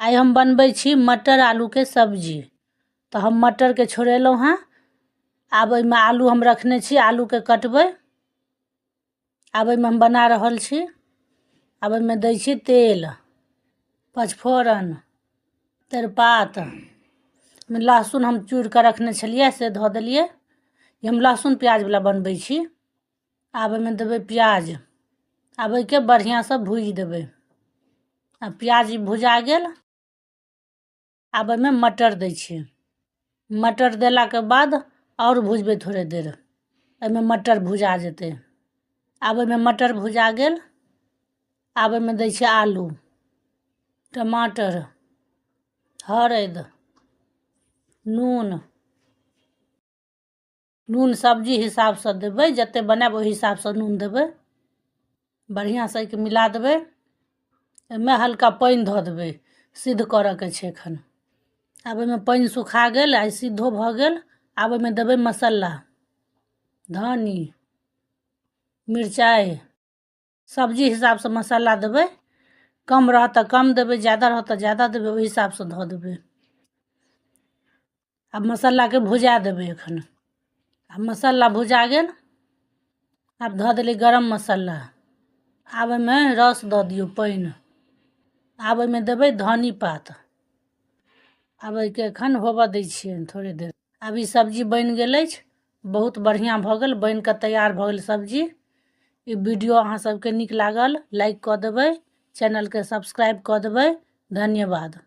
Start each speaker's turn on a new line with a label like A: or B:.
A: आई हम बनबै छी मटर आलू के सब्जी। तो हम मटर के छोड़ेलहुँ हाँ। आब एहिमे आलू हम रखने छी, आलू के कटबै। आब एहिमे हम बना रहल छी। आब एहिमे दै छी तेल, पचफोरन, तेजपात, लहसुन हम चूरि कऽ रखने छलियै से धऽ देलियै। हम लहसुन प्याज वाला बनबै छी। आब एहिमे देबै प्याज। आब एहिके बढ़िआँसँ भूजि देबै। आ प्याज भुजा गेल। आब एहिमे मटर दै छी। मटर देलाके बाद और भुजबै थोड़े देर। एहिमे मटर भुजा जेतै। आब एहिमे मटर भुजा गेल। आब एहिमे दै छी आलू, टमाटर, हरदि, नून सब्जी हिसाबसँ देबै। जतेक बनायब ओहि हिसाबसँ नून देबै। बढ़िआँसँ एहिके मिला देबै। एहिमे हल्का पानि धऽ देबै, सिद्ध करऽके छै एखन। आब एहिमे पानि सुखा गेल, आ सिद्धो भऽ गेल। आब एहिमे देबै मसाला, धनी, मिरचाइ, सब्जी हिसाबसँ मसाला देबै। कम रहत तऽ कम देबै, ज़्यादा रहत तऽ ज़्यादा देबै, ओहि हिसाबसँ धऽ देबै। आब मसालाके भुजा देबै एखन। आब मसाला भुजा गेल। आब धऽ देलियै गरम मसाला। आब एहिमे रस दऽ दियौ, पानि। आब एहिमे देबै धनी पात। आब एहिके एखन होबऽ दै छियै थोड़े देर। आब ई सब्जी बनि गेल अछि। बहुत बढ़िआँ भऽ गेल, बनि कऽ तैयार भऽ गेल सब्जी। ई वीडियो अहाँ सबके नीक लागल, लाइक कऽ देबै। चैनलके सब्सक्राइब कऽ देबै। धन्यवाद।